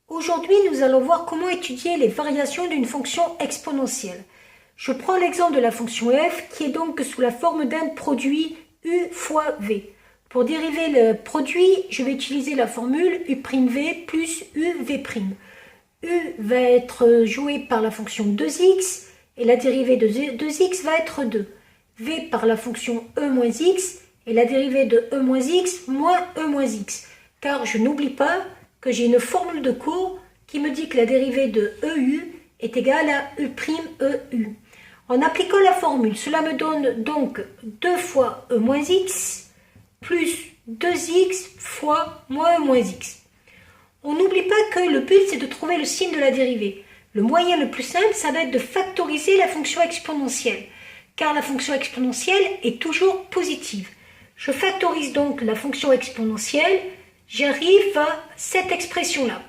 Aujourd'hui, nous allons voir comment étudier les variations d'une fonction exponentielle. Je prends l'exemple de la fonction f qui est donc sous la forme d'un produit u fois v. Pour dériver le produit, je vais utiliser la formule u'v plus uv'. U va être joué par la fonction 2x et la dérivée de 2x va être 2. V par la fonction e moins x et la dérivée de e moins x moins e moins x. Car je n'oublie pas que j'ai une formule de cours qui me dit que la dérivée de EU est égale à U'EU. En appliquant la formule, cela me donne donc 2 fois E moins x plus 2x fois moins E moins x. On n'oublie pas que le but c'est de trouver le signe de la dérivée. Le moyen le plus simple, ça va être de factoriser la fonction exponentielle, car la fonction exponentielle est toujours positive. Je factorise donc la fonction exponentielle, j'arrive à cette expression-là.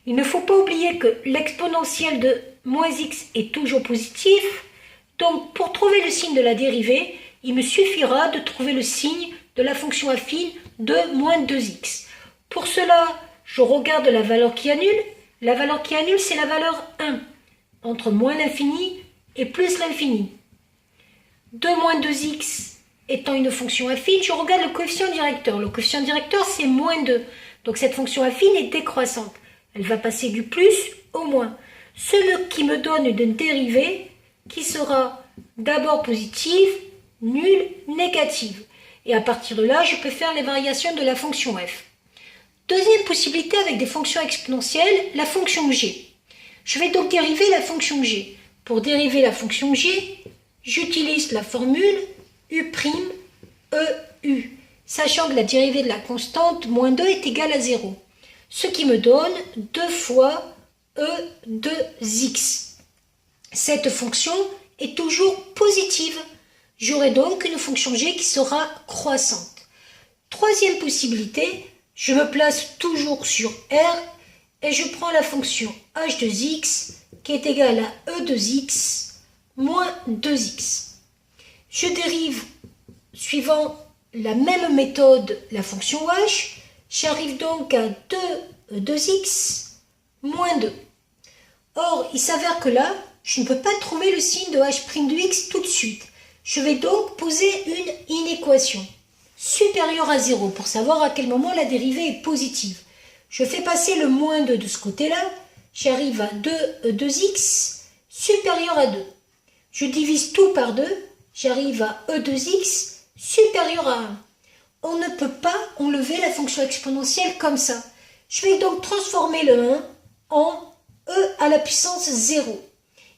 Il ne faut pas oublier que l'exponentielle de moins x est toujours positif, donc pour trouver le signe de la dérivée, il me suffira de trouver le signe de la fonction affine de moins 2x. Pour cela, je regarde la valeur qui annule. La valeur qui annule, c'est la valeur 1, entre moins l'infini et plus l'infini. 2 moins 2x étant une fonction affine, je regarde le coefficient directeur. Le coefficient directeur, c'est moins 2. Donc cette fonction affine est décroissante. Elle va passer du plus au moins. Ce qui me donne une dérivée qui sera d'abord positive, nulle, négative. Et à partir de là, je peux faire les variations de la fonction f. Deuxième possibilité avec des fonctions exponentielles, la fonction g. Je vais donc dériver la fonction g. Pour dériver la fonction g, j'utilise la formule u'EU, sachant que la dérivée de la constante moins 2 est égale à 0. Ce qui me donne 2 fois e2x. Cette fonction est toujours positive. J'aurai donc une fonction g qui sera croissante. Troisième possibilité, je me place toujours sur R et je prends la fonction h2x qui est égale à e2x moins 2x. Je dérive suivant la même méthode la fonction h. J'arrive donc à 2x moins 2. Or, il s'avère que là, je ne peux pas trouver le signe de h' de x tout de suite. Je vais donc poser une inéquation supérieure à 0 pour savoir à quel moment la dérivée est positive. Je fais passer le moins 2 de ce côté-là. J'arrive à 2x supérieur à 2. Je divise tout par 2. J'arrive à e2x supérieur à 1. On ne peut pas enlever la fonction exponentielle comme ça. Je vais donc transformer le 1 en e à la puissance 0.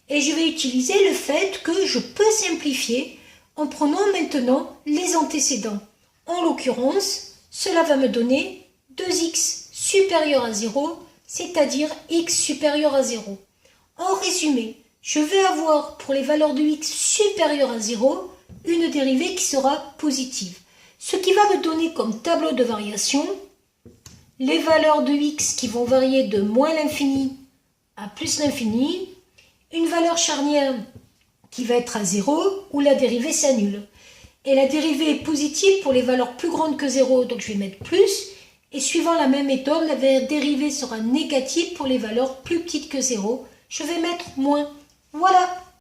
Et je vais utiliser le fait que je peux simplifier en prenant maintenant les antécédents. En l'occurrence, cela va me donner 2x supérieur à 0, c'est-à-dire x supérieur à 0. En résumé, je vais avoir pour les valeurs de x supérieures à 0 une dérivée qui sera positive. Ce qui va me donner comme tableau de variation les valeurs de x qui vont varier de moins l'infini à plus l'infini, une valeur charnière qui va être à 0 où la dérivée s'annule. Et la dérivée est positive pour les valeurs plus grandes que 0, donc je vais mettre plus. Et suivant la même méthode, la dérivée sera négative pour les valeurs plus petites que 0. Je vais mettre moins. Voilà.